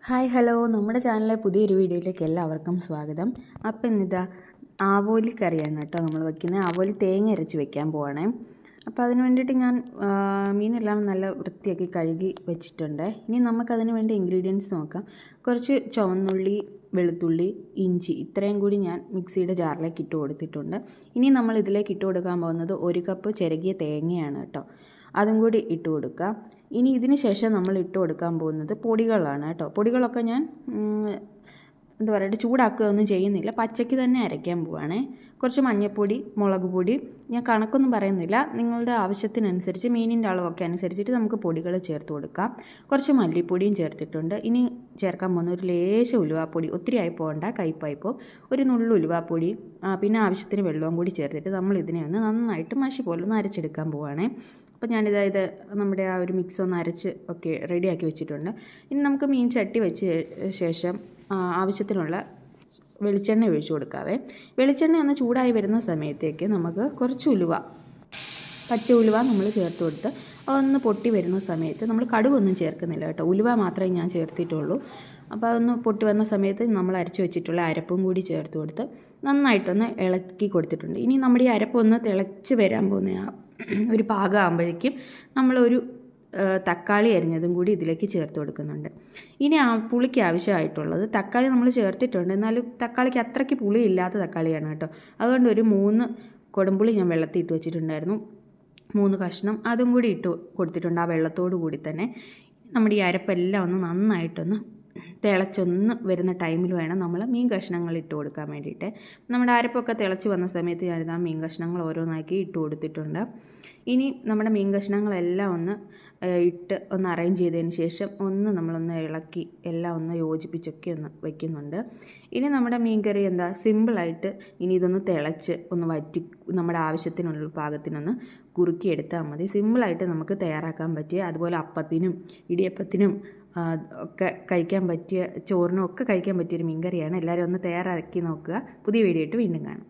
Hi hello, നമ്മുടെ ചാനലിലെ പുതിയൊരു വീഡിയോയിലേക്ക് എല്ലാവർക്കും സ്വാഗതം. അപ്പം ഇന്നിതാ ആവോലി കറിയാണ് കേട്ടോ നമ്മൾ വയ്ക്കുന്നത്. ആവോലി തേങ്ങ അരച്ച് വെക്കാൻ പോവാണേ. അപ്പോൾ അതിന് വേണ്ടിയിട്ട് ഞാൻ മീനെല്ലാം നല്ല വൃത്തിയാക്കി കഴുകി വെച്ചിട്ടുണ്ട്. ഇനി നമുക്കതിന് വേണ്ട ഇൻഗ്രീഡിയൻസ് നോക്കാം. കുറച്ച് ചുവന്നുള്ളി, വെളുത്തുള്ളി, ഇഞ്ചി ഇത്രയും കൂടി ഞാൻ മിക്സിയുടെ ജാറിലേക്ക് ഇട്ട് കൊടുത്തിട്ടുണ്ട്. ഇനി നമ്മൾ ഇതിലേക്ക് ഇട്ട് കൊടുക്കാൻ പോകുന്നത് 1 കപ്പ് ചിരകിയ തേങ്ങയാണ് കേട്ടോ. അതും കൂടി ഇട്ട് കൊടുക്കുക. ഇനി ഇതിന് ശേഷം നമ്മൾ ഇട്ട് കൊടുക്കാൻ പോകുന്നത് പൊടികളാണ് കേട്ടോ. പൊടികളൊക്കെ ഞാൻ എന്താ പറയുക, ചൂടാക്കുകയൊന്നും ചെയ്യുന്നില്ല, പച്ചയ്ക്ക് തന്നെ അരയ്ക്കാൻ പോവുകയാണേ. കുറച്ച് മഞ്ഞൾപ്പൊടി, മുളക് പൊടി, ഞാൻ കണക്കൊന്നും പറയുന്നില്ല, നിങ്ങളുടെ ആവശ്യത്തിനനുസരിച്ച് മീനിൻ്റെ അളവൊക്കെ അനുസരിച്ചിട്ട് നമുക്ക് പൊടികൾ ചേർത്ത് കൊടുക്കാം. കുറച്ച് മല്ലിപ്പൊടിയും ചേർത്തിട്ടുണ്ട്. ഇനി ചേർക്കാൻ പോകുന്ന ഒരു ലേശ ഉലുവാപ്പൊടി, ഒത്തിരി ആയി പോകണ്ട, കയ്പ്പായിപ്പോൾ ഒരു നുള്ളു ഉലുവാപ്പൊടി, പിന്നെ ആവശ്യത്തിന് വെള്ളവും കൂടി ചേർത്തിട്ട് നമ്മൾ ഇതിനെ ഒന്ന് നന്നായിട്ട് മഷി പോലെ ഒന്ന് അരച്ചെടുക്കാൻ പോവുകയാണേ. അപ്പോൾ ഞാനിതായത് നമ്മുടെ ആ ഒരു മിക്സ് ഒന്ന് അരച്ച് ഒക്കെ റെഡിയാക്കി വെച്ചിട്ടുണ്ട്. ഇനി നമുക്ക് മീൻ ചട്ടി വെച്ച ശേഷം ആവശ്യത്തിനുള്ള വെളിച്ചെണ്ണ ഒഴിച്ചു കൊടുക്കാവേ. വെളിച്ചെണ്ണ ഒന്ന് ചൂടായി വരുന്ന സമയത്തേക്ക് നമുക്ക് കുറച്ച് ഉലുവ, പച്ച ഉലുവ നമ്മൾ ചേർത്ത് കൊടുത്ത് അതൊന്ന് പൊട്ടി വരുന്ന സമയത്ത് നമ്മൾ കടുകൊന്നും ചേർക്കുന്നില്ല കേട്ടോ, ഉലുവ മാത്രമേ ഞാൻ ചേർത്തിട്ടുള്ളൂ. അപ്പോൾ അതൊന്ന് പൊട്ടി വന്ന സമയത്ത് നമ്മൾ അരച്ച് വെച്ചിട്ടുള്ള അരപ്പും കൂടി ചേർത്ത് കൊടുത്ത് നന്നായിട്ടൊന്ന് ഇളക്കി കൊടുത്തിട്ടുണ്ട്. ഇനി നമ്മുടെ ഈ അരപ്പൊന്ന് തിളച്ച് വരാൻ പോകുന്ന ഒരു പാകമാകുമ്പോഴേക്കും നമ്മളൊരു തക്കാളി അരിഞ്ഞതും കൂടി ഇതിലേക്ക് ചേർത്ത് കൊടുക്കുന്നുണ്ട്. ഇനി ആ പുളിക്ക് ആവശ്യമായിട്ടുള്ളത്, തക്കാളി നമ്മൾ ചേർത്തിട്ടുണ്ട്, എന്നാലും തക്കാളിക്ക് അത്രയ്ക്ക് പുളി ഇല്ലാത്ത തക്കാളിയാണ് കേട്ടോ. അതുകൊണ്ട് ഒരു 3 കുടംപുളി ഞാൻ വെള്ളത്തിൽ ഇട്ട് വെച്ചിട്ടുണ്ടായിരുന്നു, 3 കഷ്ണം അതും കൂടി ഇട്ട് കൊടുത്തിട്ടുണ്ട്. ആ വെള്ളത്തോടു കൂടി തന്നെ നമ്മുടെ ഈ അരപ്പെല്ലാം ഒന്ന് നന്നായിട്ടൊന്ന് തിളച്ചൊന്ന് വരുന്ന ടൈമിൽ വേണം നമ്മൾ മീൻ കഷ്ണങ്ങൾ ഇട്ട് കൊടുക്കാൻ വേണ്ടിയിട്ട്. നമ്മുടെ അരപ്പൊക്കെ തിളച്ച് വന്ന സമയത്ത് ഞാനിത് ആ മീൻ കഷ്ണങ്ങൾ ഓരോന്നാക്കി ഇട്ട് കൊടുത്തിട്ടുണ്ട്. ഇനി നമ്മുടെ മീൻ കഷ്ണങ്ങളെല്ലാം ഒന്ന് ഇട്ട് ഒന്ന് അറേഞ്ച് ചെയ്തതിന് ശേഷം നമ്മളൊന്ന് ഇളക്കി എല്ലാം ഒന്ന് യോജിപ്പിച്ചൊക്കെ ഒന്ന് വയ്ക്കുന്നുണ്ട്. ഇനി നമ്മുടെ മീൻ കറി എന്താ സിമ്പിളായിട്ട് ഇനി ഇതൊന്ന് തിളച്ച് ഒന്ന് വറ്റി നമ്മുടെ ആവശ്യത്തിനുള്ള പാകത്തിനൊന്ന് കുറുക്കിയെടുത്താൽ മതി. സിമ്പിളായിട്ട് നമുക്ക് തയ്യാറാക്കാൻ പറ്റിയ, അതുപോലെ അപ്പത്തിനും ഇടിയപ്പത്തിനും ഒക്കെ കഴിക്കാൻ പറ്റിയ, ചോറിനും ഒക്കെ കഴിക്കാൻ പറ്റിയൊരു മീൻ കറിയാണ്. എല്ലാവരും ഒന്ന് തയ്യാറാക്കി നോക്കുക. പുതിയ വീഡിയോ ആയിട്ട് വീണ്ടും കാണാം.